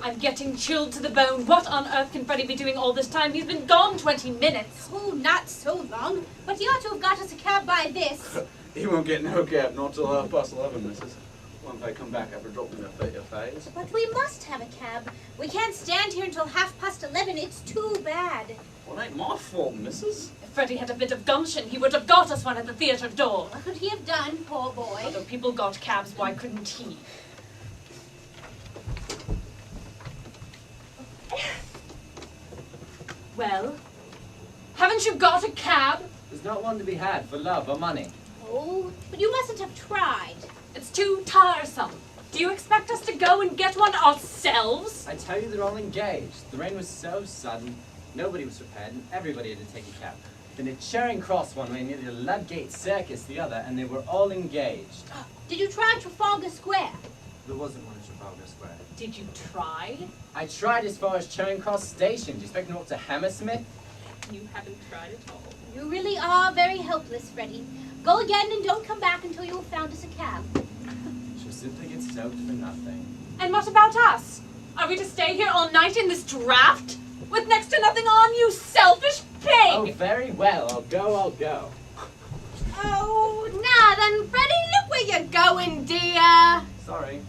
I'm getting chilled to the bone. What on earth can Freddie be doing all this time? He's been gone 20 minutes. Oh, not so long. But he ought to have got us a cab by this. He won't get no cab, not till 11:30, missus. Won't they come back after dropping their face? But we must have a cab. We can't stand here until 11:30. It's too bad. Well, it ain't my fault, missus. If Freddie had a bit of gumption, he would have got us one at the theatre door. What could he have done, poor boy? Although people got cabs, why couldn't he? Well, haven't you got a cab? There's not one to be had for love or money. Oh, but you mustn't have tried. It's too tiresome. Do you expect us to go and get one ourselves? I tell you, they're all engaged. The rain was so sudden, nobody was prepared, and everybody had to take a cab. Then at Charing Cross one way, near the Ludgate Circus the other, and they were all engaged. Did you try Trafalgar Square? There wasn't one at Trafalgar Square. Did you try? I tried as far as Charing Cross Station. Do you expect me to walk to Hammersmith? You haven't tried at all. You really are very helpless, Freddie. Go again and don't come back until you have found us a cab. She'll simply get soaked for nothing. And what about us? Are we to stay here all night in this draft? With next to nothing on, you selfish pig! Oh, very well. I'll go. Oh, now then, Freddie, look where you're going, dear. Sorry.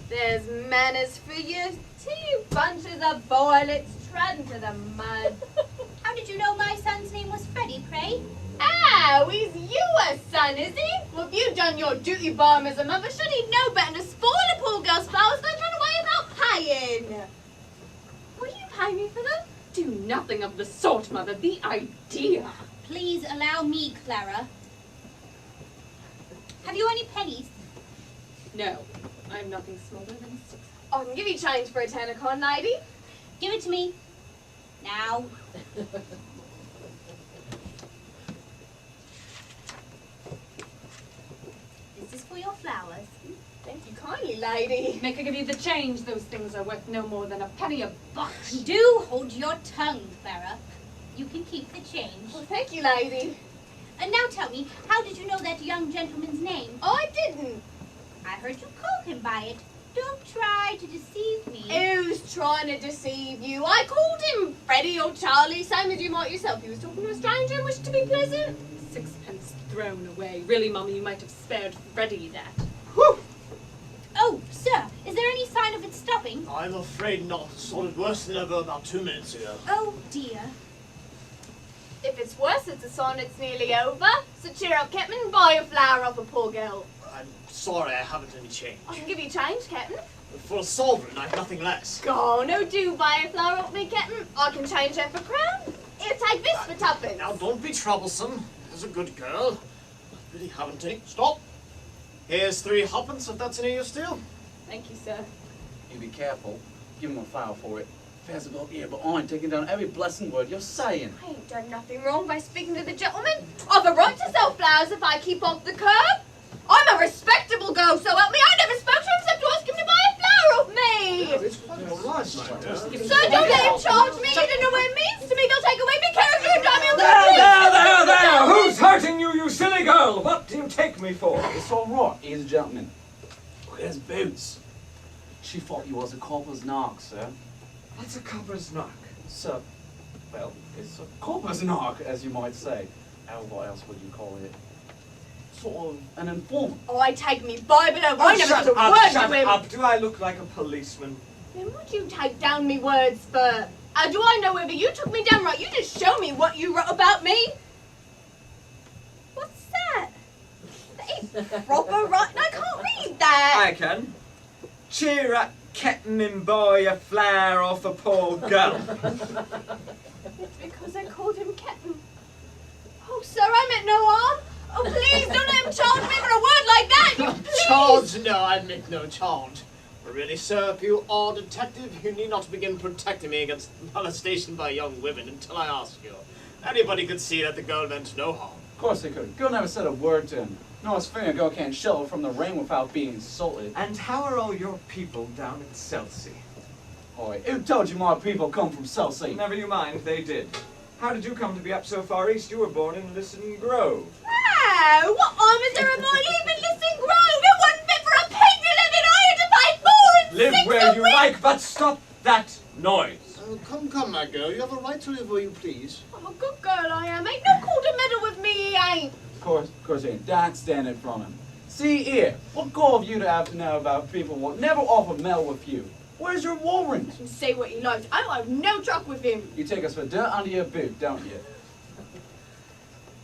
There's manners for you. 2 bunches of boilets trodden to the mud. How did you know my son's name was Freddie, pray? Oh, he's your son, is he? Well, if you'd done your duty by him as a mother, should he know better to spoil a poor girl's flowers than run away without paying? Will you pay me for them? Do nothing of the sort, Mother. The idea. Please allow me, Clara. Have you any pennies? No, I'm nothing smaller than 6. I can give you change for a tenner-con, lady. Give it to me. Now. This is for your flowers. Thank you kindly, lady. Make her give you the change. Those things are worth no more than a penny a box. Do hold your tongue, Clara. You can keep the change. Well, thank you, lady. And now tell me, how did you know that young gentleman's name? I didn't. I heard you call him by it. Don't try to deceive me. Who's trying to deceive you? I called him Freddie or Charlie, same as you might yourself. He was talking to a stranger and wished to be pleasant. 6pence thrown away. Really, Mummy, you might have spared Freddie that. Whew. Oh, sir, is there any sign of it stopping? I'm afraid not. It started worse than ever about 2 minutes ago. Oh, dear. If it's worse, it's a sign it's nearly over. So cheer up, Captain, and buy a flower off a poor girl. I'm sorry, I haven't any change. I can give you change, Captain. For a sovereign, I've nothing less. Go, no, do buy a flower off me, Captain. I can change her for crown. Here, take this for 2pence. Now, don't be troublesome. There's a good girl. I really haven't any. Stop. Here's 3 halfpence, if that's any use to you. Thank you, sir. You be careful. Give him a flower for it. Fair's about ear behind, taking down every blessed word you're saying. I ain't done nothing wrong by speaking to the gentleman. I've a right to sell flowers if I keep off the curb. I'm a respectable girl, so help me. I never spoke to him except to ask him to buy a flower off me. It's quite all right, my dear. So don't let him charge me. You don't know what it means to me. They'll take away me character and drive me on the There! Who's hurting you, you silly girl? What do you take me for? It's all right. He's a gentleman. Look at his boots. She thought you was a copper's knock, sir. What's a copper's knock? Sir, well, it's a copper's knock, as you might say. What else would you call it? Sort of an informant. Oh, I take me Bible over. I never said a word shut to him. up. Do I look like a policeman? Then what do you take down me words for? How do I know whether you took me down right? You just show me what you wrote about me. What's that? That ain't proper writing. I can't read that. I can. Cheer up, Captain, and buy a flower off a poor girl. It's because I called him Captain. Oh, sir, I meant no harm. Oh, please, don't let him charge me for a word like that. You please. Charge? No, I make no charge. But really, sir, if you are a detective, you need not begin protecting me against molestation by young women until I ask you. Anybody could see that the girl meant no harm. Of course they could. Girl never said a word to him. No, it's fair a girl can't shelter from the rain without being insulted. And how are all your people down in Chelsea? Oi, who told you my people come from Chelsea? Never you mind, they did. How did you come to be up so far east? You were born in Lisson Grove. Oh, what harm is there in my leaving Lisson Grove? It wasn't fit for a pig to live in. I had to pay 4 and Live 6 where a you week. like, but stop that noise? Oh, come, my girl. You have a right to live where you please. I'm a good girl, I am. Ain't no call to meddle with me, he ain't. Of course, ain't. Don't stand in front of him. See here, what call have you to have to know about people who never offer meddle with you? Where's your warrant? And say what he likes. I will have no truck with him. You take us for dirt under your boot, don't you?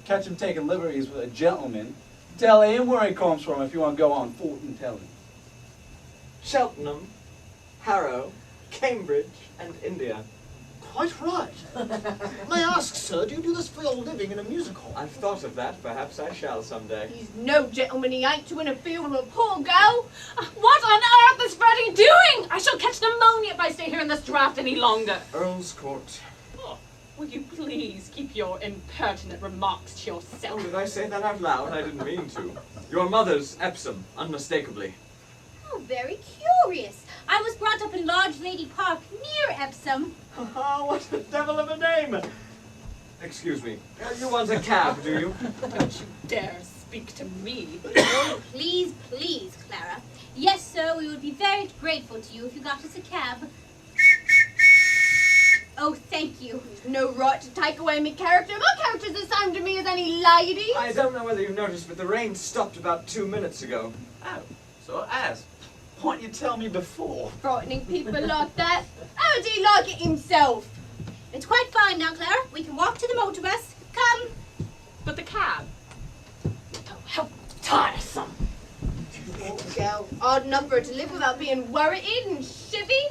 Catch him taking liberties with a gentleman. Tell him where he comes from if you want to go on fortune telling. Cheltenham, Harrow, Cambridge, and India. Quite right. May I ask, sir, do you do this for your living in a music hall? I've thought of that. Perhaps I shall someday. He's no gentleman, he ain't, to interfere with a poor girl. What on earth is Freddie doing? I shall catch pneumonia if I stay here in this draft any longer. Earl's Court. Oh, will you please keep your impertinent remarks to Oh, yourself? did I say that out loud? I didn't mean to. Your mother's Epsom, unmistakably. Oh, very curious. I was brought up in Lodge Lady Park near Epsom. Oh, what a devil of a name! Excuse me. You want a cab, do you? Don't you dare speak to me. Oh, please, please, Clara. Yes, sir, we would be very grateful to you if you got us a cab. Oh, thank you. He's no right to take away my character. My character's the same to me as any lady. I don't know whether you've noticed, but the rain stopped about 2 minutes ago. Oh, so as. Why didn't you tell me before? Frightening people like that. How would he like it himself? It's quite fine now, Clara. We can walk to the motor bus. Come. But the cab. Oh, how tiresome. Poor girl. Hard enough for her to live without being worried and shivvy.